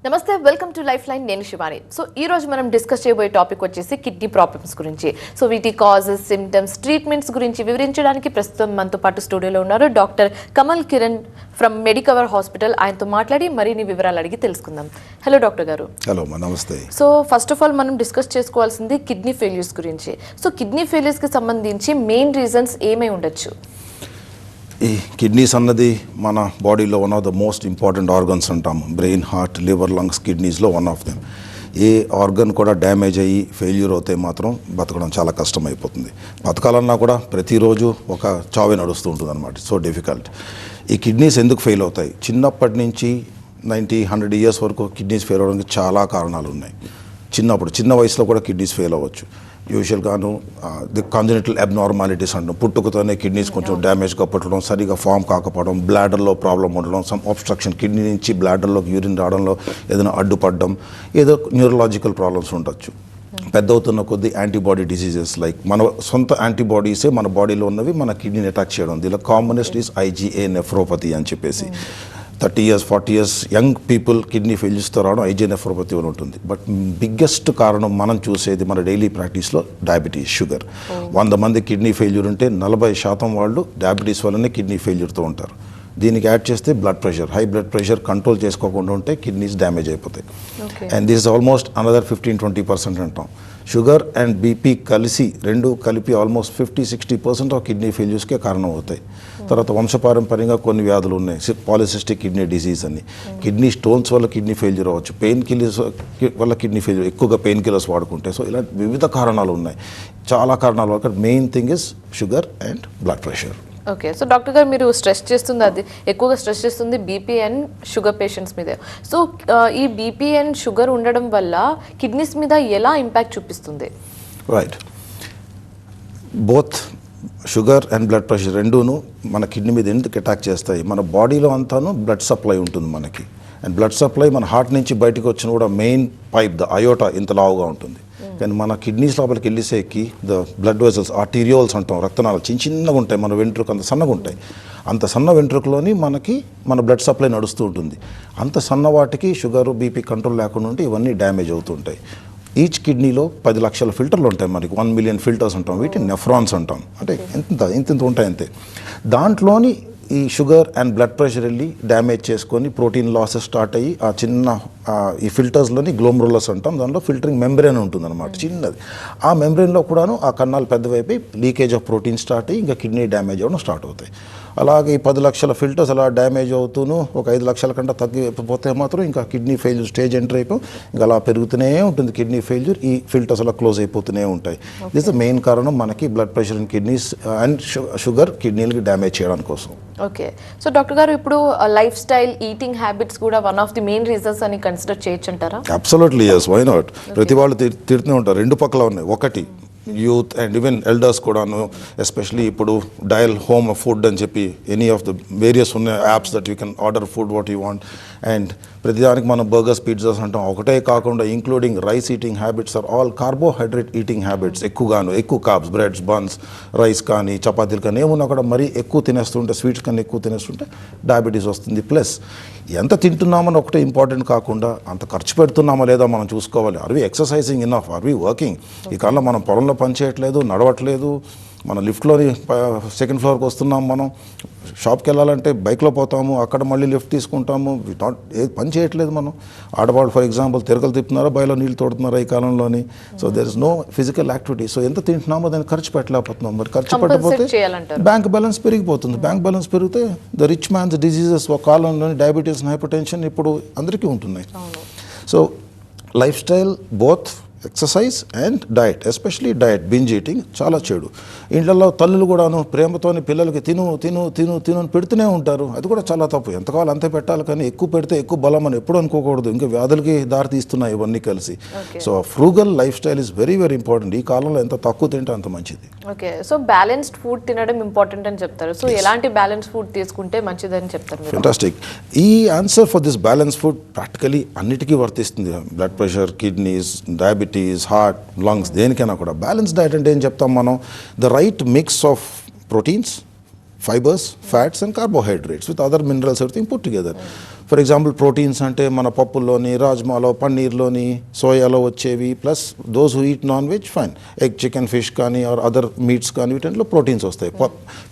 నమస్తే, welcome to life line. నేను Shivani. So ఈ రోజు మనం డిస్కస్ చేయబోయే టాపిక్ వచ్చేసి కిడ్నీ ప్రాబ్లమ్స్ గురించి. సో వీటి కాజెస్, సిమ్టమ్స్, ట్రీట్మెంట్స్ గురించి వివరించడానికి ప్రస్తుతం మనతో పాటు స్టూడియోలో ఉన్నారు doctor Kamal Kiran from Medicover hospital. ఆయనతో మాట్లాడి మరిన్ని వివరాలు అడిగి తెలుసుకుందాం. హలో డాక్టర్ గారు. హలో, నమస్తే. సో ఫస్ట్ ఆఫ్ ఆల్ మనం డిస్కస్ చేసుకోవాల్సింది కిడ్నీ ఫెయిల్యూర్స్ గురించి. సో కిడ్నీ ఫెయిల్యూర్స్కి సంబంధించి మెయిన్ రీజన్స్ ఏమై ఉండొచ్చు? ఈ కిడ్నీస్ అన్నది మన బాడీలో one of the most important organs అంటాము. బ్రెయిన్, హార్ట్, లివర్, లంగ్స్, కిడ్నీస్లో వన్ ఆఫ్ దెమ్. ఏ ఆర్గన్ కూడా డ్యామేజ్ అయ్యి ఫెయిల్యూర్ అవుతే మాత్రం బతకడం చాలా కష్టం అయిపోతుంది. బతకాలన్నా కూడా ప్రతిరోజు ఒక చావే నడుస్తూ ఉంటుంది అనమాట. So difficult. ఈ కిడ్నీస్ ఎందుకు ఫెయిల్ అవుతాయి? చిన్నప్పటి నుంచి 90-100 ఇయర్స్ వరకు కిడ్నీస్ ఫెయిల్ అవ్వడానికి చాలా కారణాలు ఉన్నాయి. చిన్న వయసులో కూడా కిడ్నీస్ ఫెయిల్ అవ్వచ్చు. యూజువల్గాను ది కాంజనిటల్ అబ్నార్మాలిటీస్ అంటాం. పుట్టుకతోనే కిడ్నీస్ కొంచెం డ్యామేజ్గా పుట్టడం, సరిగా ఫామ్ కాకపోవడం, బ్లాడర్లో ప్రాబ్లం ఉండడం, సమ్ ఆబ్స్ట్రక్షన్, కిడ్నీ నుంచి బ్లాడర్లోకి యూరిన్ రావడంలో ఏదైనా అడ్డుపడడం, ఏదో న్యూరలాజికల్ ప్రాబ్లమ్స్ ఉండొచ్చు. పెద్ద అవుతున్న కొద్దీ యాంటీబాడీ డిసీజెస్ లైక్ మన సొంత యాంటీబాడీసే మన బాడీలో ఉన్నవి మన కిడ్నీని అటాక్ చేయడం. దీనిలో కామనెస్ట్ ఈస్ IgA నెఫ్రోపతి అని చెప్పేసి 30 years 40 years young people kidney ఫెయిల్యూర్స్తో రావడం IgA నెఫ్రోపతి వల్ల ఉంటుంది. బట్ బిగ్గెస్ట్ కారణం మనం చూసేది మన డైలీ ప్రాక్టీస్లో డయాబెటీస్, షుగర్. 100 మంది కిడ్నీ ఫెయిల్యూర్ ఉంటే 40% వాళ్ళు డయాబెటీస్ వల్లనే కిడ్నీ ఫెయిల్యూర్తో ఉంటారు. దీనికి యాడ్ చేస్తే blood pressure, high blood pressure control చేసుకోకుండా ఉంటే కిడ్నీస్ డ్యామేజ్ అయిపోతాయి. అండ్ దిస్ ఆల్మోస్ట్ అనదర్ 15-20% అంటాం. షుగర్ అండ్ బీపీ రెండు కలిపి ఆల్మోస్ట్ 50-60% ఆఫ్ కిడ్నీ ఫెయిల్యూర్స్కే కారణం అవుతాయి. తర్వాత వంశపారంపర్యంగా కొన్ని వ్యాధులు ఉన్నాయి. పాలిసిస్టిక్ కిడ్నీ డిసీజ్ అని, కిడ్నీ స్టోన్స్ వల్ల కిడ్నీ ఫెయిల్యూర్ అవ్వచ్చు, పెయిన్ కిల్లర్స్ వల్ల కిడ్నీ ఫెయిల్యూర్, ఎక్కువగా పెయిన్ కిల్లర్స్ వాడుకుంటే. సో ఇలాంటి వివిధ కారణాలు ఉన్నాయి, చాలా కారణాలు. అక్కడ main thing is sugar and blood pressure. Okay. So doctor గారు, మీరు ఎక్కువగా స్ట్రెస్ చేస్తుంది బీపీ అండ్ షుగర్ పేషెంట్స్ మీద. సో ఈ బీపీ అండ్ షుగర్ ఉండడం వల్ల కిడ్నీస్ మీద ఎలా ఇంపాక్ట్ చూపిస్తుంది? Right. Both sugar and blood pressure రెండూను మన కిడ్నీ మీద ఎందుకు అటాక్ చేస్తాయి? మన బాడీలో అంతాను బ్లడ్ సప్లై ఉంటుంది మనకి. అండ్ బ్లడ్ సప్లై మన హార్ట్ నుంచి బయటకు వచ్చిన కూడా మెయిన్ పైప్, ద అయోటా, ఇంత లావుగా ఉంటుంది. కానీ మన కిడ్నీస్ లోపలికి వెళ్ళేసేకి ద బ్లడ్ వెసల్స్, ఆర్టీరియోల్స్ అంటాం, రక్తనాళాలు చిన్నగా ఉంటాయి. మన వెంట్రుక అంత సన్నగా ఉంటాయి. అంత సన్న వెంట్రుకలోని మన బ్లడ్ సప్లై నడుస్తూ ఉంటుంది. అంత సన్న వాటికి షుగర్, బీపీ కంట్రోల్ లేకుండా ఉంటే ఇవన్నీ డ్యామేజ్ అవుతుంటాయి. ఈచ్ కిడ్నీలో 10 లక్షల ఫిల్టర్లు ఉంటాయి మనకి. 1 million ఫిల్టర్స్ అంటాం. వీటిని నెఫ్రాన్స్ అంటాం. అంటే ఇంత ఉంటాయి అంతే. దాంట్లోని ఈ షుగర్ అండ్ బ్లడ్ ప్రెషర్ వెళ్ళి డ్యామేజ్ చేసుకొని ప్రోటీన్ లాసెస్ స్టార్ట్ అయ్యి ఆ చిన్న ఈ ఫిల్టర్స్లోని గ్లోమరులస్ అంటాం, దాంట్లో ఫిల్టరింగ్ మెంబ్రెయిన్ ఉంటుంది అనమాట, చిన్నది. ఆ మెంబ్రెయిన్లో కూడాను ఆ కన్నాలు పెద్దవైపోయి లీకేజ్ ఆఫ్ ప్రోటీన్ స్టార్ట్ అయ్యి ఇంకా కిడ్నీ డ్యామేజ్ అవ్వడం స్టార్ట్ అవుతాయి. అలాగే ఈ 10 లక్షల ఫిల్టర్స్ అలా డ్యామేజ్ అవుతూను ఒక 5 లక్షల కంటే తగ్గిపోతే మాత్రం ఇంకా కిడ్నీ ఫెయిల్యూర్ స్టేజ్ ఎంటర్ అయిపోయి ఇంకా అలా పెరుగుతూనే ఉంటుంది కిడ్నీ ఫెయిల్యూర్. ఈ ఫిల్టర్స్ అలా క్లోజ్ అయిపోతూనే ఉంటాయి. దిస్ ద మెయిన్ కారణం మనకి blood pressure and kidneys and sugar కిడ్నీలకి డ్యామేజ్ చేయడానికి కోసం. ఓకే. సో డాక్టర్ గారు, ఇప్పుడు లైఫ్ స్టైల్, ఈటింగ్ హ్యాబిట్స్ కూడా one of the main reasons అని కన్సిడర్ చేయొచ్చు అంటారా? Absolutely yes, why not. ప్రతి వాళ్ళు తిడుతూనే ఉంటారు. రెండు పక్కల ఉన్నాయి. ఒకటి యూత్ అండ్ ఈవెన్ ఎల్డర్స్ కూడాను, ఎస్పెషలీ ఇప్పుడు డయల్ హోమ్ ఫుడ్ అని చెప్పి ఎనీ ఆఫ్ ద వేరియస్ ఉన్న apps that you can order food what you want. And ప్రతిదానికి మనం బర్గర్స్, పిజ్జాస్ అంటాం. ఒకటే కాకుండా including rice eating habits are all carbohydrate eating habits. ఎక్కువ కార్బ్స్, బ్రెడ్స్, బన్స్, రైస్ కానీ చపాతీలు కానీ ఏమున్నా కూడా మరీ ఎక్కువ తినేస్తుంటే, స్వీట్స్ కానీ ఎక్కువ తినేస్తుంటే డయాబెటీస్ వస్తుంది. ప్లస్ ఎంత తింటున్నామని ఒకటే ఇంపార్టెంట్ కాకుండా అంత ఖర్చు పెడుతున్నామా లేదా మనం చూసుకోవాలి. Are we exercising enough? Are we working? ఈ కాలంలో మనం పొలంలో పని చేయట్లేదు, నడవట్లేదు. మన లిఫ్ట్లోని 2nd ఫ్లోర్కి వస్తున్నాం. మనం షాప్కి వెళ్ళాలంటే బైక్లో పోతాము, అక్కడ మళ్ళీ లిఫ్ట్ తీసుకుంటాము. పని చేయట్లేదు మనం. ఆడవాళ్ళు ఫర్ ఎగ్జాంపుల్ తిరగలు తిప్పుతున్నారా, బయలో నీళ్ళు తోడుతున్నారా ఈ కాలంలోని. So there is no physical activity. So ఎంత తింటున్నామో దాన్ని ఖర్చు పెట్టలేకపోతున్నాం. మరి ఖర్చు పెట్టకపోతే బ్యాంక్ బ్యాలెన్స్ పెరిగిపోతుంది. బ్యాంక్ బ్యాలెన్స్ పెరిగితే ద రిచ్ మ్యాన్స్ డిసీజెస్, ఒక కాలంలోని డయాబెటీస్, హైపర్ టెన్షన్ ఇప్పుడు అందరికీ ఉంటున్నాయి. So lifestyle, both exercise and diet, especially diet, binge eating చాలా చెడు. ఇంట్లో తల్లులు కూడాను ప్రేమతోని పిల్లలకి తిను అని పెడుతూనే ఉంటారు. అది కూడా చాలా తప్పు. ఎంతకాలం అంతే పెట్టాలి, కానీ ఎక్కువ పెడితే ఎక్కువ బలం అని ఎప్పుడు అనుకోకూడదు. ఇంకా వ్యాధులకి దారి తీస్తున్నాయి ఇవన్నీ కలిసి. So frugal life style is very very important. ఈ కాలంలో ఎంత తక్కువ తింటే అంత మంచిది. ఓకే. సో బ్యాలెన్స్డ్ ఫుడ్ తినడం ఇంపార్టెంట్ అని చెప్తారు. సో ఎలాంటి బ్యాలెన్స్డ్ ఫుడ్ తీసుకుంటే మంచిదని చెప్తారు? ఫెంటాస్టిక్. ఈ answer for this balance food practically అన్నిటికీ వర్తిస్తుంది. Blood pressure, kidneys, diabetes, heart, lungs, దేనికైనా కూడా బ్యాలెన్స్ డైట్ అంటే ఏం చెప్తాం మనం? The right mix of proteins, fibres, fats and carbohydrates with other minerals everything put together. For example proteins అంటే మన పప్పుల్లోని, రాజ్మాలో, పన్నీర్లోని, సోయాలో వచ్చేవి, plus those who eat non veg fine, egg, chicken, fish కానీ ఆర్ అదర్ మీట్స్ కానీ వీటిలో proteins వస్తాయి.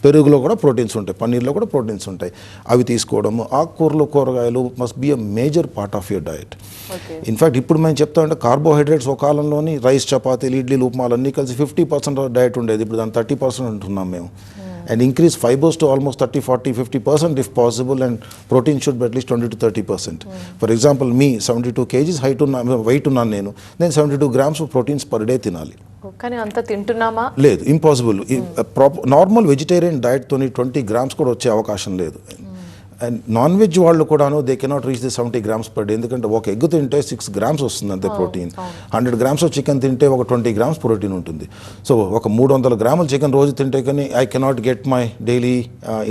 పెరుగులో కూడా ప్రోటీన్స్ ఉంటాయి, పన్నీర్లో కూడా ప్రోటీన్స్ ఉంటాయి. అవి తీసుకోవడము, ఆకుకూరలు, కూరగాయలు must be a major part of your diet. In fact ఇప్పుడు మేము చెప్తామంటే కార్బోహైడ్రేట్స్ ఒక కాలంలోని రైస్, చపాతీలు, ఇడ్లీలు, ఉప్మాలు అన్నీ కలిసి 50% డయట్ ఉండేది. ఇప్పుడు దాన్ని 30% ఉంటున్నాం మేము. And increase fibers to almost 30, 40, 50% if possible, and protein should be at least 20 to 30%. For example, me 72 kgs weight ఉన్నాను నేను, నేను 72 grams of proteins per day తినాలి. కానీ అంత తింటున్నామా? లేదు, ఇంపాసిబుల్. నార్మల్ వెజిటేరియన్ డయట్తో 20 grams కూడా వచ్చే అవకాశం లేదు. అండ్ నాన్ వెజ్ వాళ్ళు కూడాను they cannot reach the 70 grams per day, ఎందుకంటే ఒక ఎగ్ తింటే 6 grams వస్తుంది అంతే ప్రోటీన్. 100 grams ఆఫ్ చికెన్ తింటే ఒక 20 grams ప్రోటీన్ ఉంటుంది. సో ఒక 300 grams చికెన్ రోజు తింటే కానీ I cannot get my daily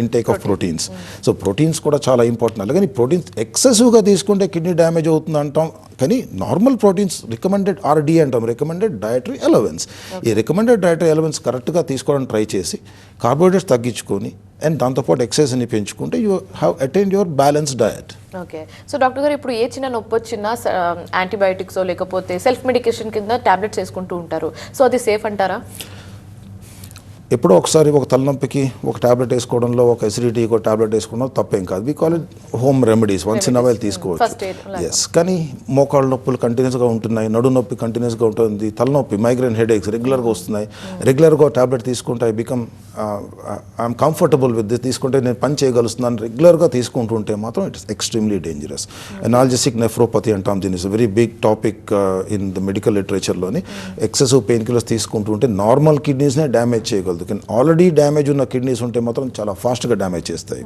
intake of proteins. So proteins కూడా చాలా ఇంపార్టెంట్. అలాగే ప్రోటీన్స్ ఎక్సెసివ్గా తీసుకుంటే కిడ్నీ డ్యామేజ్ అవుతుంది అంటాం, కానీ నార్మల్ ప్రోటీన్స్ రికమెండెడ్ RD అంటాం, రికమెండెడ్ డయటరీ అలవెన్స్. ఈ రికమెండెడ్ డయటరీ అలవెన్స్ కరెక్ట్గా తీసుకోవడానికి ట్రై చేసి కార్బోహైడ్రేట్స్ తగ్గించుకొని అండ్ దాంతోపాటు ఎక్సర్సైజ్ని పెంచుకుంటే you have attained your balance diet. Okay. So doctor గారు, ఇప్పుడు ఏ చిన్న నొప్పి వచ్చినా యాంటీబయాటిక్స్ లేకపోతే సెల్ఫ్ మెడికేషన్ కింద టాబ్లెట్స్ వేసుకుంటూ ఉంటారు. సో అది సేఫ్ అంటారా? ఎప్పుడో ఒకసారి ఒక తలనొప్పికి ఒక టాబ్లెట్ వేసుకోవడంలో, ఒక ఎసిడిటీకి ఒక టాబ్లెట్ వేసుకోవడంలో తప్పేం కాదు. We call it home remedies, once in a while తీసుకోవచ్చు. ఎస్, కానీ మోకాళ్ళ నొప్పులు కంటిన్యూస్గా ఉంటున్నాయి, నడు నొప్పి కంటిన్యూస్గా ఉంటుంది, తలనొప్పి, మైగ్రేన్ హెడేక్స్ రెగ్యులర్గా వస్తున్నాయి, రెగ్యులర్గా టాబ్లెట్ తీసుకుంటే I become I'm comfortable with this, తీసుకుంటే నేను పని చేయగలుగుతున్నాను, రెగ్యులర్గా తీసుకుంటుంటే మాత్రం it's extremely dangerous. Analgesic nephropathy అంటాం, దీని is very big topic in the medical లిటరేచర్లోని. ఎక్సెసివ్ పెయిన్ కిల్లర్స్ తీసుకుంటుంటే నార్మల్ కిడ్నీస్నే డ్యామేజ్ చేయగలదు. ఆల్రెడీ డ్యామేజ్ ఉన్న కిడ్నీస్ ఉంటే మాత్రం చాలా ఫాస్ట్గా డ్యామేజ్ చేస్తాయి.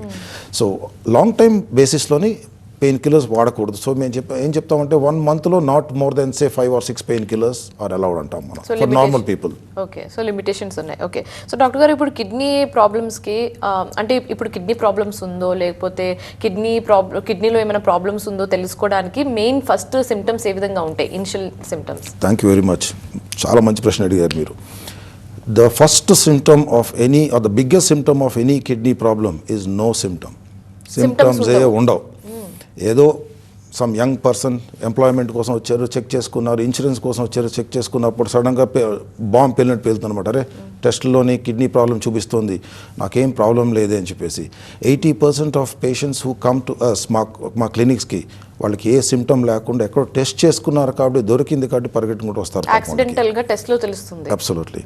సో లాంగ్ టైమ్ బేసిస్లోని పెయిన్ కిల్లర్స్ వాడకూడదు. సో మేము ఏం చెప్తామంటే 1 monthలో not more than say 5 or 6 pain killers are allowed అంటాం మనం for normal people. Okay. So limitations ఉన్నాయి. ఓకే. సో డాక్టర్ గారు, ఇప్పుడు కిడ్నీ ప్రాబ్లమ్స్కి అంటే ఇప్పుడు కిడ్నీ ప్రాబ్లమ్స్ ఉందో లేకపోతే కిడ్నీలో ఏమైనా ప్రాబ్లమ్స్ ఉందో తెలుసుకోవడానికి మెయిన్ ఫస్ట్ సిమ్టమ్స్ ఏ విధంగా ఉంటాయి, initial symptoms? Thank you very much. చాలా మంచి ప్రశ్న అడిగారు మీరు. The first symptom of any or the biggest symptom of any kidney problem is no symptom. Symptoms ఉండవు. ఏదో సమ్ యంగ్ పర్సన్ ఎంప్లాయ్మెంట్ కోసం వచ్చారు, చెక్ చేసుకున్నారు, ఇన్సూరెన్స్ కోసం వచ్చారు, చెక్ చేసుకున్నప్పుడు సడన్గా బాంబ్ పేలినట్టు పేలుతుందన్నమాట. అరే టెస్ట్లోని కిడ్నీ ప్రాబ్లం చూపిస్తుంది, నాకేం ప్రాబ్లం లేదే అని చెప్పేసి. 80% of patients who come to us మా క్లినిక్స్కి వాళ్ళకి ఏ సిమ్టమ్ లేకుండా ఎక్కడో టెస్ట్ చేసుకున్నారు కాబట్టి దొరికింది కాబట్టి పరిగెట్టుకుంటూ వస్తారు. యాక్సిడెంటల్గా టెస్ట్లో తెలుస్తుంది. అబ్సల్యూట్లీ.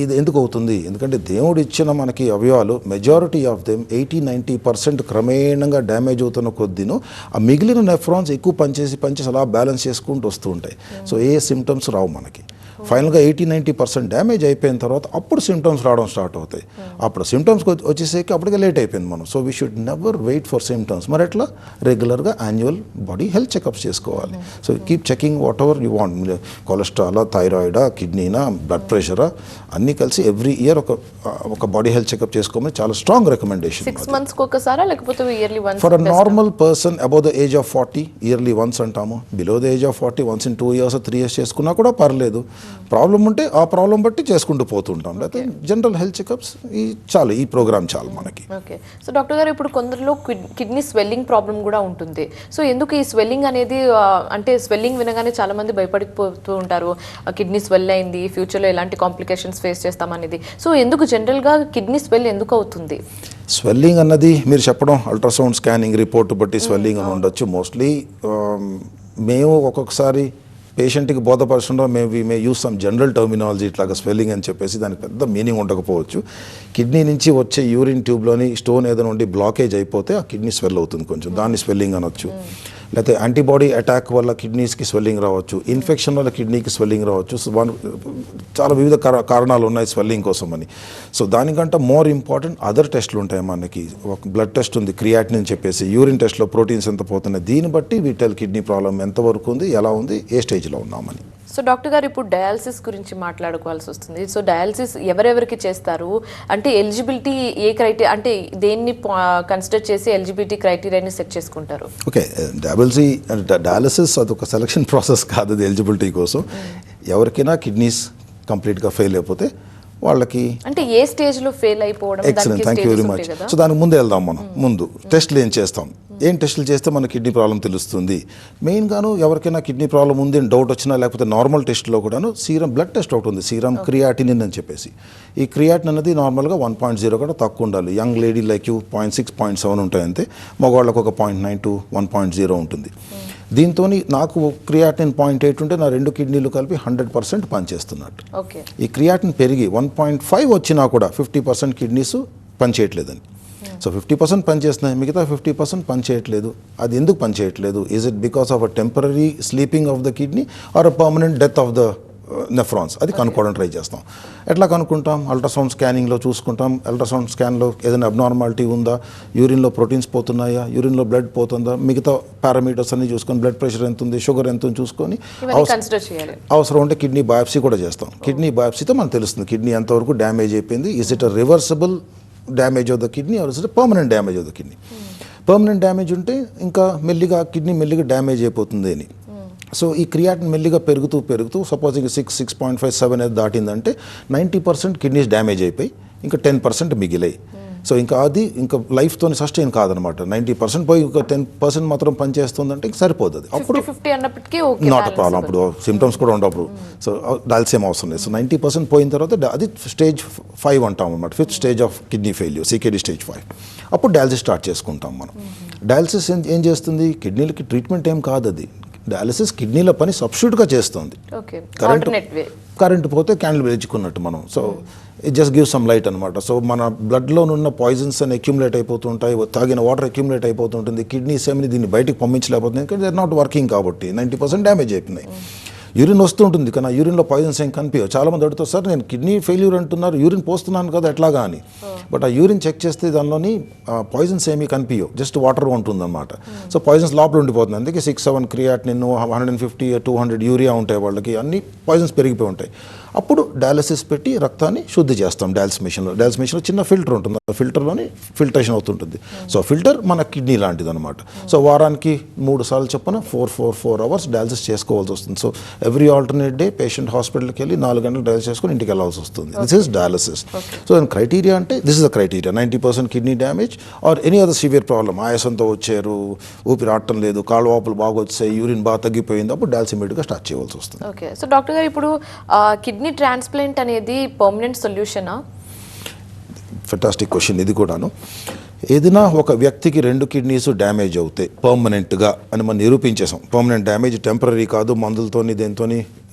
ఇది ఎందుకు అవుతుంది? ఎందుకంటే దేవుడు ఇచ్చిన మనకి అవయవాలు మెజారిటీ ఆఫ్ దెమ్ 80-90% క్రమేణంగా డ్యామేజ్ అవుతున్న కొద్దీను ఆ మిగిలిన నెఫ్రాన్స్ ఎక్కువ పనిచేసి అలా బ్యాలెన్స్ చేసుకుంటూ వస్తూ ఉంటాయి. సో ఏ సిమ్టమ్స్ రావు మనకి. ఫైనల్గా 80-90% డ్యామేజ్ అయిపోయిన తర్వాత అప్పుడు సిమ్టమ్స్ రావడం స్టార్ట్ అవుతాయి. అప్పుడు సిమ్టమ్స్ వచ్చేసరికి అప్పటికే లేట్ అయిపోయింది మనం. So we should never wait for symptoms. మరి ఎట్లా? రెగ్యులర్గా యాన్యువల్ బాడీ హెల్త్ చెకప్స్ చేసుకోవాలి. So keep checking whatever you want. కొలెస్ట్రాలా, థైరాయిడా, కిడ్నీనా, బ్లడ్ ప్రెషరా అన్నీ కలిసి ఎవ్రీ ఇయర్ ఒక బాడీ హెల్త్ చెకప్ చేసుకోమని చాలా స్ట్రాంగ్ రికమెండేషన్. 6 monthsకి ఒకసారా లేకపోతే yearly once? For a normal person above the age of 40 yearly once అంటాము. Below the age of 40 once in 2 years or 3 years చేసుకున్నా కూడా పర్లేదు. ప్రాబ్లం ఉంటే ఆ ప్రాబ్లం బట్టి చేసుకుంటూ పోతుంటాం. లేకపోతే జనరల్ హెల్త్ చెకప్స్ చాలు, ఈ ప్రోగ్రామ్ చాలు మనకి. ఓకే. సో డాక్టర్ గారు, ఇప్పుడు కొందరిలో కిడ్నీ స్వెల్లింగ్ ప్రాబ్లం కూడా ఉంటుంది. సో ఎందుకు ఈ స్వెల్లింగ్ అనేది, అంటే స్వెల్లింగ్ వినగానే చాలా మంది భయపడిపోతూ ఉంటారు, కిడ్నీ స్వెల్ అయింది, ఫ్యూచర్లో ఎలాంటి కాంప్లికేషన్స్ ఫేస్ చేస్తామనేది. సో ఎందుకు జనరల్గా కిడ్నీ స్వెల్ ఎందుకు అవుతుంది? స్వెల్లింగ్ అన్నది మీరు చెప్పడం అల్ట్రాసౌండ్ స్కానింగ్ రిపోర్ట్ బట్టి స్వెల్లింగ్ అని ఉండొచ్చు. మోస్ట్లీ మేము ఒక్కొక్కసారి పేషెంట్కి బోధపరచడంలో మే యూస్ సమ్ జనరల్ టర్మినాలజీ ఇట్లాగా స్వెల్లింగ్ అని చెప్పేసి దానికి పెద్ద మీనింగ్ ఉండకపోవచ్చు. కిడ్నీ నుంచి వచ్చే యూరిన్ ట్యూబ్లోని స్టోన్ ఏదైనా ఉండి బ్లాకేజ్ అయిపోతే ఆ కిడ్నీ స్వెల్ అవుతుంది కొంచెం, దాన్ని స్వెల్లింగ్ అనొచ్చు. లేకపోతే యాంటీబాడీ అటాక్ వల్ల కిడ్నీస్కి స్వెల్లింగ్ రావచ్చు, ఇన్ఫెక్షన్ వల్ల కిడ్నీకి స్వెల్లింగ్ రావచ్చు. చాలా వివిధ కారణాలు ఉన్నాయి స్వెల్లింగ్ కోసం అని. సో దానికంటే మోర్ ఇంపార్టెంట్ అదర్ టెస్ట్లు ఉంటాయి మనకి. ఒక బ్లడ్ టెస్ట్ ఉంది క్రియాటిన్ అని చెప్పేసి, యూరిన్ టెస్ట్లో ప్రోటీన్స్ ఎంత పోతున్నాయి, దీన్ని బట్టి వీటల్ కిడ్నీ ప్రాబ్లం ఎంతవరకు ఉంది, ఎలా ఉంది, ఏ స్టేజ్లో ఉన్నామని. సో డాక్టర్ గారు, ఇప్పుడు డయాలసిస్ గురించి మాట్లాడుకోవాల్సి వస్తుంది. సో డయాలసిస్ ఎవరెవరికి చేస్తారు, అంటే ఎలిజిబిలిటీ ఏ క్రైటీరియా, అంటే దేన్ని కన్సిడర్ చేసి ఎలిజిబిలిటీ క్రైటీరియాని సెట్ చేసుకుంటారు? ఓకే, డయాలసిస్ అదొక సెలక్షన్ ప్రాసెస్ కాదు, అది ఎలిజిబిలిటీ కోసం. ఎవరికైనా కిడ్నీస్ కంప్లీట్గా ఫెయిల్ అయిపోతే వాళ్ళకి అంటే ఏ స్టేజ్లో ఫెయిల్ అయిపోవడం excellent, thank you very much. So దానికి ముందే వెళ్దాం మనం. ముందు టెస్ట్లు ఏం చేస్తాం, ఏం టెస్టులు చేస్తే మన కిడ్నీ ప్రాబ్లం తెలుస్తుంది. మెయిన్గాను ఎవరికైనా కిడ్నీ ప్రాబ్లం ఉంది అని డౌట్ వచ్చినా లేకపోతే నార్మల్ టెస్ట్లో కూడాను సీరం బ్లడ్ టెస్ట్ ఒకటి ఉంది, సీరం క్రియాటినిన్ అని చెప్పేసి. ఈ క్రియాటిన్ అనేది నార్మల్గా 1.0 కూడా తక్కువ ఉండాలి. యంగ్ లేడీ లైక్ యూ 0.6, 0.7 ఉంటాయి అంతే. మగవాళ్ళకు ఒక 0.9 to 1.0 ఉంటుంది. దీంతో నాకు క్రియాటిన్ 0.8 ఉంటే నా 2 కిడ్నీలు కలిపి 100% పనిచేస్తున్నట్టు. ఈ క్రియాటిన్ పెరిగి 1.5 వచ్చినా కూడా 50% కిడ్నీస్ పనిచేయట్లేదని. సో 50% పనిచేస్తున్నాయి, మిగతా 50% పనిచేయట్లేదు. అది ఎందుకు పనిచేయట్లేదు? Is it because of a temporary sleeping of the kidney or a permanent death of the nephrons? అది కనుక్కోవడం ట్రై చేస్తాం. ఎట్లా కనుక్కుంటాం? అల్ట్రాసౌండ్ స్కానింగ్లో చూసుకుంటాం. అల్ట్రాసౌండ్ స్కాన్లో ఏదైనా అబ్నార్మాలిటీ ఉందా, యూరిన్లో ప్రోటీన్స్ పోతున్నాయా, యూరిన్లో బ్లడ్ పోతుందా, మిగతా పారామీటర్స్ అన్ని చూసుకొని, బ్లడ్ ప్రెషర్ ఎంత ఉంది, షుగర్ ఎంత ఉంది చూసుకొని, అవసరం ఉంటే కిడ్నీ బయాప్సీ కూడా చేస్తాం. కిడ్నీ బయాప్సీతో మనకు తెలుస్తుంది కిడ్నీ ఎంతవరకు డ్యామేజ్ అయిపోయింది. Is it a reversible damage of the kidney or is it permanent damage of the kidney? Permanent damage ఉంటే ఇంకా మెల్లిగా కిడ్నీ మెల్లిగా డ్యామేజ్ అయిపోతుంది అని. సో ఈ క్రియాటిన్ మెల్లిగా పెరుగుతూ సపోజింగ్ 6.5, 7 అనేది దాటిందంటే 90% కిడ్నీస్ డ్యామేజ్ అయిపోయి ఇంకా 10% మిగిలాయి. సో ఇంకా అది ఇంకా లైఫ్తో సస్టైన్ కాదనమాట. 90% పోయి ఇంకా 10% మాత్రం పనిచేస్తుందంటే ఇంక సరిపోతుంది. అప్పుడు నాట్ అ ప్రాబ్లం. అప్పుడు సిమ్టమ్స్ కూడా ఉండవు. సో డయాలసిస్ ఏం అవసరం లేదు. సో 90% పోయిన తర్వాత అది స్టేజ్ 5 అంటాం అనమాట. 5th stage of kidney failure, CKD stage 5. అప్పుడు డయాలసిస్ స్టార్ట్ చేసుకుంటాం మనం. డయాలసిస్ ఏం చేస్తుంది? కిడ్నీలకి ట్రీట్మెంట్ ఏం కాదు అది. డయాలసిస్ కిడ్నీల పని సబ్స్టిట్యూట్గా చేస్తుంది. కరెంట్ పోతే క్యాండిల్ వెలుచుకున్నట్టు మనం. So it just give some light అనమాట. సో మన బ్లడ్లో ఉన్న పాయిజన్స్ అని అక్యుములేట్ అయిపోతుంటాయి, తాగిన వాటర్ అక్యుములేట్ అయిపోతుంటుంది. కిడ్నీస్ ఏమని దీన్ని బయటికి పంపించలేకపోతుంది, ఎందుకంటే దే ఆర్ నాట్ వర్కింగ్ కాబట్టి 90% డ్యామేజ్ అయిపోయినాయి. యూరిన్ వస్తూ ఉంటుంది కానీ ఆ యూరిన్లో పాయిజన్స్ ఏం కనిపించవు. చాలామంది అడుగుతారు, సార్ నేను కిడ్నీ ఫెయిల్యూర్ అంటున్నారు, యూరిన్ పోస్తున్నాను కదా ఎట్లాగా అని. బట్ ఆ యూరిన్ చెక్ చేస్తే దానిలోని పాయిజన్స్ ఏమీ కనిపించవు, జస్ట్ వాటర్ ఉంటుంది అనమాట. సో పాయిజన్స్ లోపల ఉండిపోతుంది. అందుకే 6, 7 క్రియాటినిన్, 150, 200 యూరియా ఉంటాయి వాళ్ళకి, అన్ని పాయిజన్స్ పెరిగిపోయి ఉంటాయి. అప్పుడు డయాలసిస్ పెట్టి రక్తాన్ని శుద్ధి చేస్తాం డయాలసిస్ మిషన్లో చిన్న ఫిల్టర్ ఉంటుంది, ఆ ఫిల్టర్లోని ఫిల్టరేషన్ అవుతుంటుంది. సో ఫిల్టర్ మన కిడ్నీ లాంటిది అనమాట. సో వారానికి 3 సార్లు చొప్పున 4 అవర్స్ డయాలసిస్ చేసుకోవాల్సి వస్తుంది. So every alternate day patient హాస్పిటల్కి వెళ్ళి 4 గంటలు డయాలసిస్ చేసుకొని ఇంటికి వెళ్ళాల్సి వస్తుంది. This is dialysis. సో దాని క్రైటీరియా అంటే this is the criteria. 90% kidney damage or any other severe problem, ఆయాసంతో వచ్చారు, ఊపిరి ఆడటం లేదు, కాళ్ళ వాపులు బాగా వచ్చాయి, యూరిన్ బాగా తగ్గిపోయింది, అప్పుడు డయాలసిస్ ఇమీడియట్గా స్టార్ట్ చేయవలసి వస్తుంది. ఓకే. సో డాక్టర్ గారు ఇప్పుడు కిడ్నీ ట్రాన్స్ప్లాంట్ అనేది పర్మనెంట్ సొల్యూషనా? ఫెంటాస్టిక్ క్వశ్చన్ ఇది కూడాను. ఏదైనా ఒక వ్యక్తికి 2 కిడ్నీస్ డ్యామేజ్ అవుతాయి పర్మనెంట్గా అని మనం నిరూపించేసాం. పర్మనెంట్ డ్యామేజ్ టెంపరీ కాదు, మందులతోని దేనితోని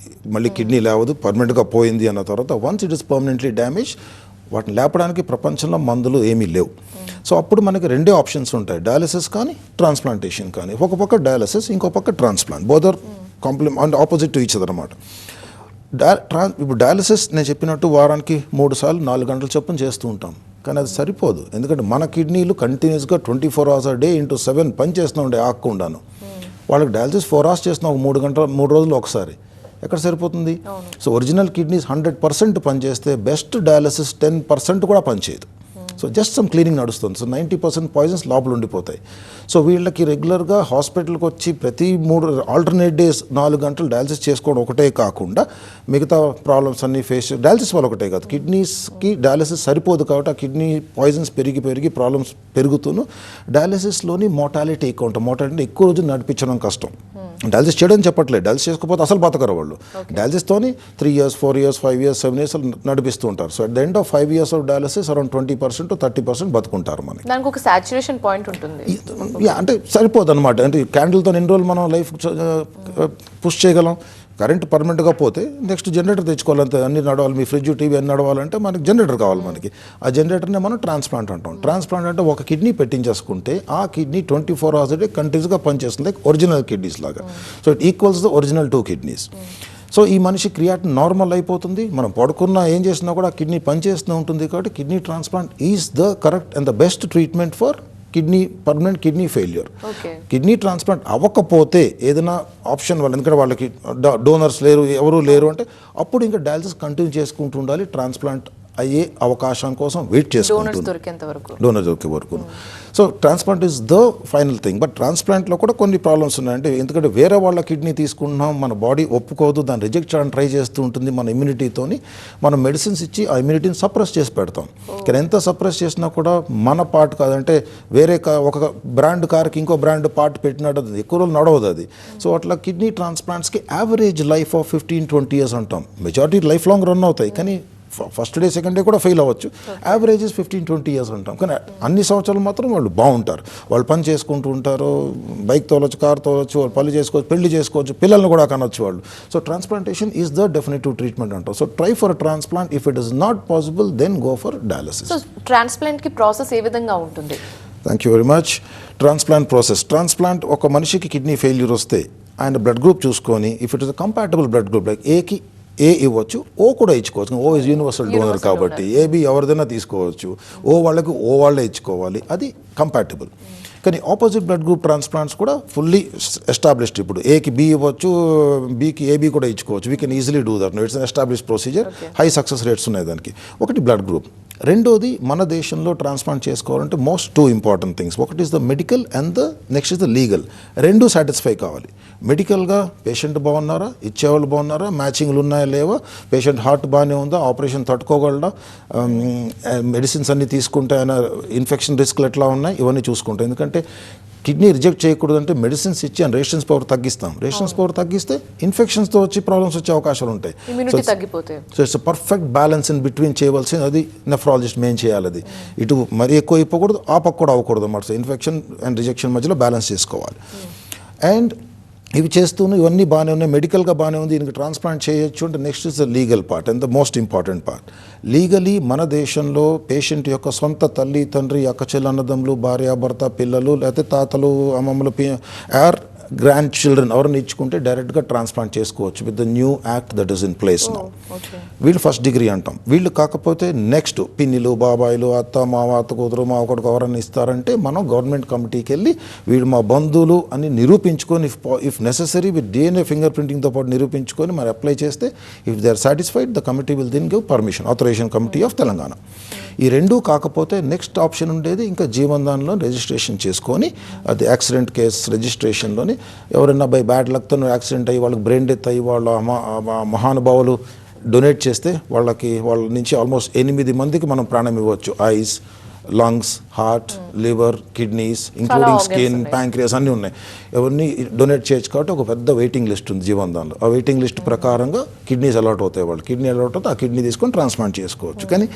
మళ్ళీ కిడ్నీ లేవదు, పర్మనెంట్గా పోయింది అన్న తర్వాత once it is permanently damage, వాటిని లేపడానికి ప్రపంచంలో మందులు ఏమీ లేవు. సో అప్పుడు మనకి 2 ఆప్షన్స్ ఉంటాయి, డయాలసిస్ కానీ ట్రాన్స్ప్లాంటేషన్ కానీ. ఒక పక్క డయాలసిస్, ఇంకో పక్క transplant. Both are complement opposite to each other అనమాట. ఇప్పుడు డయాలసిస్ నేను చెప్పినట్టు వారానికి 3 సార్లు 4 గంటల చొప్పున చేస్తూ ఉంటాం, కానీ అది సరిపోదు. ఎందుకంటే మన కిడ్నీలు కంటిన్యూస్గా 24 hours a day into 7 పని చేస్తూ ఉండే ఆక్కుండాను. వాళ్ళకి డయాలసిస్ 4 hours చేస్తున్నాం, 3 రోజులు ఒకసారి, ఎక్కడ సరిపోతుంది? సో ఒరిజినల్ కిడ్నీస్ 100% పనిచేస్తే బెస్ట్ డయాలసిస్ 10% కూడా పనిచేయదు. సో జస్ట్ సమ్ క్లీనింగ్ నడుస్తుంది. సో 90% పాయిజన్స్ లోపల ఉండిపోతాయి. సో వీళ్ళకి రెగ్యులర్గా హాస్పిటల్కి వచ్చి ప్రతి 3 ఆల్టర్నేట్ డేస్ 4 గంటలు డయాలసిస్ చేసుకోవడం ఒకటే కాకుండా మిగతా ప్రాబ్లమ్స్ అన్నీ ఫేస్ డయాలసిస్ వల్ల ఒకటే కాదు, కిడ్నీస్కి డయాలసిస్ సరిపోదు కాబట్టి ఆ కిడ్నీ పాయిజన్స్ పెరిగి ప్రాబ్లమ్స్ పెరుగుతూను డయాలసిస్లోని మోర్టాలిటీ ఎక్కువ ఉంటుంది. మోర్టాలిటీ ఎక్కువ రోజులు నడిపించడం కష్టం. డయాలసిస్ చేయడం చెప్పట్లేదు, డయాలసిస్ చేసుకోకపోతే అసలు బతకరు వాళ్ళు. డయాలసిస్తోని 3 years, 4 years, 5 years, 7 years నడిపిస్తూ ఉంటారు. So at the end of 5 years of dialysis around 20% to 30% బతుకుంటారు. మనకి దానికి ఒక సాచురేషన్ పాయింట్ ఉంటుంది. అంటే సరిపోదు అనమాట. అంటే క్యాండిల్తో ఎన్ని రోజులు మనం లైఫ్ పుష్ చేయగలం? కరెంట్ పర్మనెంట్గా పోతే నెక్స్ట్ జనరేటర్ తెచ్చుకోవాలంటే అన్ని నడవాలి, మీ ఫ్రిడ్జ్ టీవీ అన్ని నడవాలంటే మనకి జనరేటర్ కావాలి. మనకి ఆ జనరేటర్నే మనం ట్రాన్స్ప్లాంట్ అంటాం. ట్రాన్స్ప్లాంట్ అంటే ఒక కిడ్నీ పెట్టించేసుకుంటే ఆ కిడ్నీ 24 hours a day కంటిన్యూస్గా పనిచేస్తుంది, లైక్ ఒరిజినల్ కిడ్నీస్ లాగా. So it equals the original 2 kidneys. So ఈ మనిషి క్రియాటిన్ నార్మల్ అయిపోతుంది, మనం పడుకున్నా ఏం చేసినా కూడా కిడ్నీ పనిచేస్తూ ఉంటుంది. కాబట్టి kidney transplant is the correct and the best treatment for permanent kidney failure. Kidney transplant అవ్వకపోతే ఏదైనా ఆప్షన్ వాళ్ళు, ఎందుకంటే వాళ్ళకి డోనర్స్ లేరు, ఎవరు లేరు అంటే అప్పుడు ఇంకా డయాలసిస్ కంటిన్యూ చేసుకుంటూ ఉండాలి. ట్రాన్స్ప్లాంట్ అయ్యే అవకాశం కోసం వెయిట్ చేసుకుంటుంది డోనర్ దొరికే వరకు. So transplant is the final thing. But ట్రాన్స్ప్లాంట్లో కూడా కొన్ని ప్రాబ్లమ్స్ ఉన్నాయంటే, ఎందుకంటే వేరే వాళ్ళ కిడ్నీ తీసుకుంటున్నాం, మన బాడీ ఒప్పుకోదు, దాన్ని రిజెక్ట్ చేయడానికి ట్రై చేస్తూ ఉంటుంది. మన ఇమ్యూనిటీతోని మనం మెడిసిన్స్ ఇచ్చి ఆ ఇమ్యూనిటీని సప్రెస్ చేసి పెడతాం. కానీ ఎంత సప్రెస్ చేసినా కూడా మన పార్ట్ కాదంటే వేరే ఒక బ్రాండ్ కార్కి ఇంకో బ్రాండ్ పార్ట్ పెట్టినట్టు అది ఎక్కువ రోజులు నడవదు అది. సో అట్లా కిడ్నీ ట్రాన్స్ప్లాంట్స్కి యావరేజ్ లైఫ్ ఆఫ్ 15-20 years అంటాం. మెజారిటీ లైఫ్ లాంగ్ రన్ అవుతాయి, కానీ ఫస్ట్ డే సెకండ్ డే కూడా ఫెయిల్ అవ్వచ్చు. యావరేజెస్ 15-20 years అంటాం. కానీ అన్ని సంవత్సరాలు మాత్రం వాళ్ళు బాగుంటారు, వాళ్ళు పని చేసుకుంటూ ఉంటారు, బైక్ తోలొచ్చు, కార్ తోలొచ్చు, వాళ్ళు పని చేసుకోవచ్చు, పెళ్లి చేసుకోవచ్చు, పిల్లల్ని కూడా కనొచ్చు వాళ్ళు. So transplantation is the definitive treatment అంటాం. So try for transplant. If it is not possible then go for dialysis. So ట్రాన్స్ప్లాంట్కి ప్రాసెస్ ఏ విధంగా ఉంటుంది? Thank you very much. Transplant process, transplant ఒక మనిషికి కిడ్నీ ఫెయిల్యూర్ వస్తే ఆయన బ్లడ్ గ్రూప్ చూసుకొని, if it is a compatible blood group, like ఏకి ఏ ఇవ్వచ్చు, ఓ కూడా ఇచ్చుకోవచ్చు. ఓ ఇస్ యూనివర్సల్ డోనర్ కాబట్టి ఏబి ఎవరిదైనా తీసుకోవచ్చు, ఓ వాళ్ళకి ఓ వాళ్ళే ఇచ్చుకోవాలి, అది కంపాటబుల్. కానీ ఆపోజిట్ బ్లడ్ గ్రూప్ ట్రాన్స్ప్లాంట్స్ కూడా ఫుల్లీ ఎస్టాబ్లిష్డ్. ఇప్పుడు ఏకి బి ఇవ్వచ్చు, బీకి ఏబి కూడా ఇచ్చుకోవచ్చు. We can easily do that. It's establish procedure. High success rates ఉన్నాయి దానికి. ఒకటి బ్లడ్ గ్రూప్. రెండోది, మన దేశంలో ట్రాన్స్ప్లాంట్ చేసుకోవాలంటే మోస్ట్ 2 important థింగ్స్. ఒకటి is the medical and the next is the legal. రెండు సాటిస్ఫై కావాలి. మెడికల్గా పేషెంట్ బాగున్నారా, ఇచ్చేవాళ్ళు బాగున్నారా, మ్యాచింగ్లు ఉన్నాయా లేవా, పేషెంట్ హార్ట్ బాగానే ఉందా, ఆపరేషన్ తట్టుకోగలడా, మెడిసిన్స్ అన్నీ తీసుకుంటే ఆయన ఇన్ఫెక్షన్ రిస్క్లు ఎట్లా ఉన్నాయి, ఇవన్నీ చూసుకుంటాం. ఎందుకంటే కిడ్నీ రిజెక్ట్ చేయకూడదంటే మెడిసిన్స్ ఇచ్చి అండ్ రెసిస్టెన్స్ పవర్ తగ్గిస్తాం. రెసిస్టెన్స్ పవర్ తగ్గిస్తే ఇన్ఫెక్షన్స్తో వచ్చి ప్రాబ్లమ్స్ వచ్చే అవకాశాలు ఉంటాయి. So it's perfect balance in between చేయవలసింది. అది నెఫ్రాలజిస్ట్ మెయిన్ చేయాలి. అది ఇటు మరీ ఎక్కువ అయిపోకూడదు, ఆ పక్క కూడా అవ్వకూడదు అన్నమాట. సో ఇన్ఫెక్షన్ అండ్ రిజెక్షన్ మధ్యలో బ్యాలెన్స్ చేసుకోవాలి. అండ్ ఇవి చేస్తూనే ఇవన్నీ బాగానే ఉన్నాయి, మెడికల్గా బాగానే ఉంది, దీనికి ట్రాన్స్ప్లాంట్ చేయొచ్చు అంటే next is the legal part and the most important part. Legally మన దేశంలో పేషెంట్ యొక్క సొంత తల్లి, తండ్రి, అక్క చెల్లి, అన్నదమ్ములు, భార్య, భర్త, పిల్లలు, లేకపోతే తాతలు, అమ్మమ్మలు, ఆర్ గ్రాండ్ చిల్డ్రన్ ఎవరిని ఇచ్చుకుంటే డైరెక్ట్గా ట్రాన్స్ప్లాంట్ చేసుకోవచ్చు with the new act that is in place now. వీళ్ళు ఫస్ట్ డిగ్రీ అంటాం. వీళ్ళు కాకపోతే నెక్స్ట్ పిన్నిలు, బాబాయిలు, అత్త, మావ, అత్త కూతురు, మా ఒకటికి ఎవరన్నా ఇస్తారంటే మనం గవర్నమెంట్ కమిటీకి వెళ్ళి వీళ్ళు మా బంధువులు అని నిరూపించుకొని, if necessary with DNA finger ప్రింటింగ్తో పాటు నిరూపించుకొని మరి అప్లై చేస్తే, if they are satisfied the committee will then give permission, authorization committee of Telangana. ఈ రెండూ కాకపోతే నెక్స్ట్ ఆప్షన్ ఉండేది ఇంకా జీవన్దాన్లో రిజిస్ట్రేషన్ చేసుకొని, అది యాక్సిడెంట్ కేస్ రిజిస్ట్రేషన్లోని ఎవరైనా బై బ్యాడ్ లక్తో యాక్సిడెంట్ అయ్యి వాళ్ళకి బ్రెయిన్ డెత్ అయ్యి వాళ్ళ మహానుభావులు డొనేట్ చేస్తే వాళ్ళ నుంచి ఆల్మోస్ట్ 8 మందికి మనం ప్రాణం ఇవ్వచ్చు. Ice, lungs, heart, liver, kidneys, including skin, pancreas అన్నీ ఉన్నాయి. ఎవరిని డొనేట్ చేయొచ్చు కాబట్టి ఒక పెద్ద వెయిటింగ్ లిస్ట్ ఉంది జీవన్దాన్లో. ఆ వెయిటింగ్ లిస్ట్ ప్రకారంగా కిడ్నీస్ అలాట్ అవుతాయి. వాళ్ళు కిడ్నీ అలాట్ అవుతే ఆ కిడ్నీ తీసుకొని ట్రాన్స్ప్లాంట్ చేసుకోవచ్చు. కానీ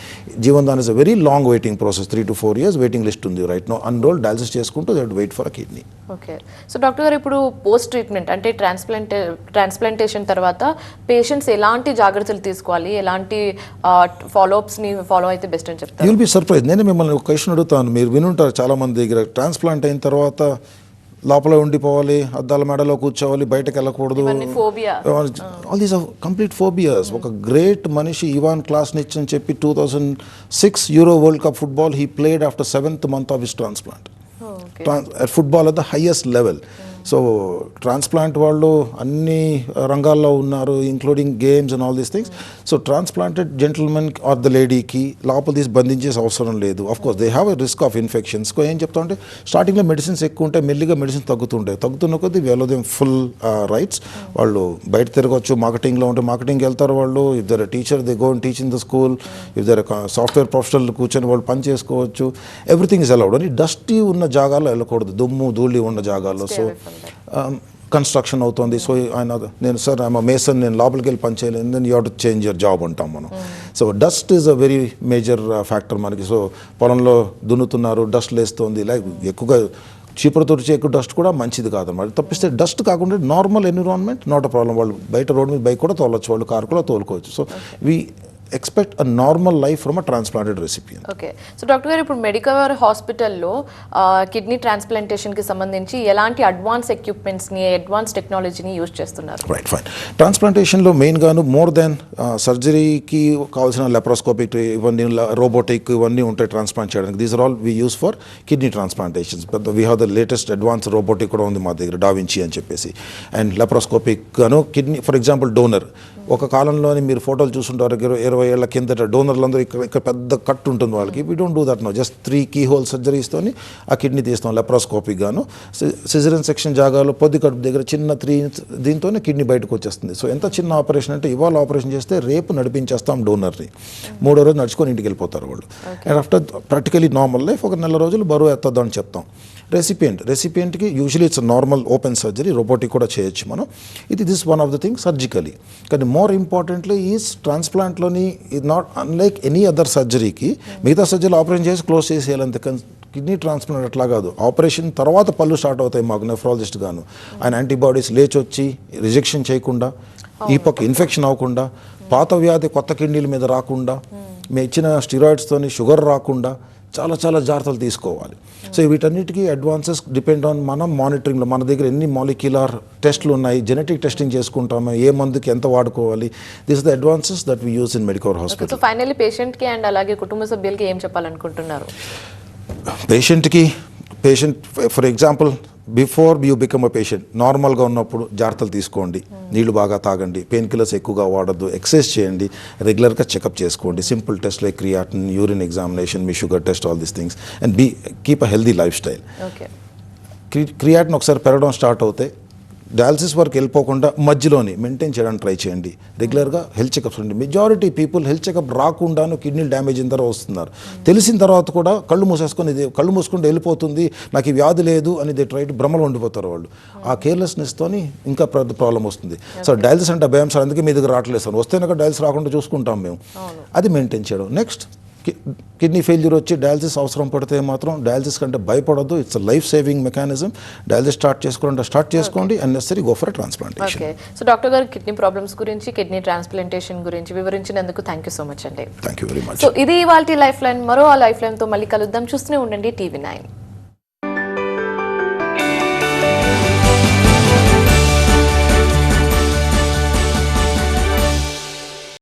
Jeevandan is a very long waiting process. 3 to 4 years waiting list ఉంది రైట్ నో. అన్రోల్ డయాలసిస్ చేసుకుంటూ they have to wait for a kidney. Okay. So doctor గారు, ఇప్పుడు పోస్ట్ ట్రీట్మెంట్ అంటే ట్రాన్స్ప్లాంటేషన్ తర్వాత పేషెంట్స్ ఎలాంటి జాగ్రత్తలు తీసుకోవాలి, ఎలాంటి ఫాలోఅప్స్ని ఫాలో అయితే బెస్ట్ అని చెప్తారు? You'll be surprise. నేను మిమ్మల్ని ఒక క్వశ్చన్ అడుగుతాను. మీరు వినుంటారు చాలా మంది దగ్గర, ట్రాన్స్ప్లాంట్ అయిన తర్వాత లోపల ఉండిపోవాలి, అద్దాల మెడలో కూర్చోవాలి, బయటకు వెళ్ళకూడదు, all these are complete phobias. ఒక గ్రేట్ మనిషి ఇవాన్ క్లాస్నిచ్ అని చెప్పి 2006 Euro World Cup football he played after 7th month of his transplant. Football at the highest level. So transplant వాళ్ళు అన్ని రంగాల్లో ఉన్నారు, including games and all these things. So transplanted gentlemen or the లేడీకి లోపల తీసి బంధించేసి అవసరం లేదు. Of course they have a risk of infections. ఏం చెప్తా ఉంటే స్టార్టింగ్లో మెడిసిన్స్ ఎక్కువ ఉంటాయి, మెల్లిగా మెడిసిన్స్ తగ్గుతున్న కొద్దీ వీళ్ళదేం ఫుల్ రైట్స్. వాళ్ళు బయట తిరగవచ్చు, మార్కెటింగ్లో ఉంటే మార్కెటింగ్కి వెళ్తారు వాళ్ళు. If there teacher they go and teach in the school. If there software professional కూర్చొని వాళ్ళు పని చేసుకోవచ్చు. Everything is allowed. అని డస్టీ ఉన్న జాగాల్లో వెళ్ళకూడదు, దుమ్ము ధూళి ఉన్న జాగాల్లో. సో కన్స్ట్రక్షన్ అవుతుంది. సో ఆయన నేను సార్ ఐఎమ్ మేసన్, నేను లోపలికి వెళ్ళి పని చేయలేను, then you have to change your job అంటాం మనం. So dust is a very major factor మనకి. సో పొలంలో దున్నుతున్నారు, డస్ట్ లేస్తుంది, లైక్ ఎక్కువగా చీపురు తుడిచి ఎక్కువ డస్ట్ కూడా మంచిది కాదన్నమాట. తప్పిస్తే డస్ట్ కాకుండా normal environment not a problem. వాళ్ళు బయట రోడ్ మీద బైక్ కూడా తోలవచ్చు, వాళ్ళు కారు కూడా తోలుకోవచ్చు. So we expect a normal life from a transplanted recipient. Okay. So doctor గారు, ఇప్పుడు మెడికల్ హాస్పిటల్లో కిడ్నీ ట్రాన్స్ప్లాంటేషన్కి సంబంధించి ఎలాంటి అడ్వాన్స్ ఎక్విప్మెంట్స్ని, అడ్వాన్స్ టెక్నాలజీని యూజ్ చేస్తున్నారు? Right, fine. ట్రాన్స్ప్లాంటేషన్లో మెయిన్గాను మోర్ దాన్ సర్జరీకి కావాల్సిన లెప్రోస్కోపిక్ ఇవన్నీ, రోబోటిక్ ఇవన్నీ ఉంటాయి ట్రాన్స్ప్లాంట్ చేయడానికి. These are all we use for kidney transplantations. We have the latest advance robotic కూడా ఉంది మా దగ్గర, డావించి అని చెప్పేసి. అండ్ లెప్రోస్కోపిక్ గాను కిడ్నీ, ఫర్ ఎగ్జాంపుల్ డోనర్ ఒక కాలంలోని మీరు ఫోటోలు చూస్తుంటారు 20 ఏళ్ల కిందట డోనర్లందరూ ఇక్కడ పెద్ద కట్ ఉంటుంది వాళ్ళకి. We don't do that no, just 3 keyhole సర్జరీస్తోని ఆ కిడ్నీ తీస్తాం లెప్రోస్కోపిక్ గాను. సిజరన్ సెక్షన్ జాగాలో పొద్దు కడుపు దగ్గర చిన్న 3 దీంతోనే కిడ్నీ బయటకు వచ్చేస్తుంది. సో ఎంత చిన్న ఆపరేషన్ అంటే ఇవాళ ఆపరేషన్ చేస్తే రేపు నడిపించేస్తాం డోనర్ని, 3వ రోజు నడుచుకొని ఇంటికి వెళ్ళిపోతారు వాళ్ళు. And after practically normal life ఒక నెల రోజులు బరువు ఎత్తద్దు అని చెప్తాం. రెసిపియంట్కి usually it's normal open surgery, robotic కూడా చేయొచ్చు మనం. This one of the thing surgically. కానీ మోర్ ఇంపార్టెంట్లీ ఈజ్ ట్రాన్స్ప్లాంట్లోని ఇది నాట్ అన్లైక్ ఎనీ అదర్ సర్జరీకి. మిగతా సర్జరీలు ఆపరేషన్ చేసి క్లోజ్ చేసేయాలంతే, కానీ కిడ్నీ ట్రాన్స్ప్లాంట్ అట్లా కాదు. ఆపరేషన్ తర్వాత పళ్ళు స్టార్ట్ అవుతాయి మాకు నెఫ్రాలజిస్ట్ గాను. ఆయన యాంటీబాడీస్ లేచొచ్చి రిజెక్షన్ చేయకుండా, ఈ పక్క ఇన్ఫెక్షన్ అవ్వకుండా, పాత వ్యాధి కొత్త కిడ్నీల మీద రాకుండా, మేము ఇచ్చిన స్టిరాయిడ్స్తోని షుగర్ రాకుండా చాలా చాలా జాగ్రత్తలు తీసుకోవాలి. సో వీటన్నిటికీ అడ్వాన్సెస్ డిపెండ్ ఆన్ మనం మానిటరింగ్లో మన దగ్గర ఎన్ని మాలిక్యులర్ టెస్ట్లు ఉన్నాయి, జెనెటిక్ టెస్టింగ్ చేసుకుంటాము, ఏ మందుకి ఎంత వాడుకోవాలి. This the advances that we use in medical hospital. So finally పేషెంట్కి అండ్ అలాగే కుటుంబ సభ్యులకి ఏం చెప్పాలనుకుంటున్నారు? Patient for example before you become a patient నార్మల్గా ఉన్నప్పుడు జాగ్రత్తలు తీసుకోండి, నీళ్లు బాగా తాగండి, పెయిన్ కిల్లర్స్ ఎక్కువగా వాడద్దు, ఎక్సర్సైజ్ చేయండి, రెగ్యులర్గా చెకప్ చేసుకోండి, simple test like creatinine, urine examination, మీ sugar test, all these things, and keep a healthy lifestyle. Creatinine ఒకసారి పెరగడం స్టార్ట్ అవుతాయి, డయాలసిస్ వరకు వెళ్ళిపోకుండా మధ్యలోని మెయింటైన్ చేయడానికి ట్రై చేయండి. రెగ్యులర్గా హెల్త్ చెకప్స్ ఉండి, మెజారిటీ పీపుల్ హెల్త్ చెకప్ రాకుండాను కిడ్నీ డ్యామేజ్ అయిన తర్వాత వస్తున్నారు. తెలిసిన తర్వాత కూడా కళ్ళు మూసుకుంటే వెళ్ళిపోతుంది, నాకు ఈ వ్యాధి లేదు అని దే ట్రై టు భ్రమలో ఉండిపోతారు వాళ్ళు. ఆ కేర్లెస్నెస్తోని ఇంకా పెద్ద ప్రాబ్లం వస్తుంది. సో డయాలసిస్ అంటే భయం సార్, అందుకే మీ దగ్గర రావట్లేదు సార్, వస్తేనే డయాలసిస్ రాకుండా చూసుకుంటాం మేము. అది మెయింటైన్ చేయడం. నెక్స్ట్ కిడ్నీ ఫెయిల్యూర్ వచ్చి డయాలసిస్ అవసరం పడితే మాత్రం డయాలసిస్ కంటే భయపడద్దు. It's life saving mechanism. Dialysis start చేసుకోండి and necessary go for transplantation. So doctor గారు కిడ్నీ ప్రాబ్లమ్స్ గురించి, కిడ్నీ ట్రాన్స్ప్లాంటేషన్ గురించి వివరించినందుకు థ్యాంక్ యూ సో మచ్ అండి. Thank you very much. So ఇది ఇవాల్టి లైఫ్ లైన్. మరో ఆ లైఫ్ లైన్తో మళ్ళీ కలుద్దాం. చూస్తూనే ఉండండి TV9.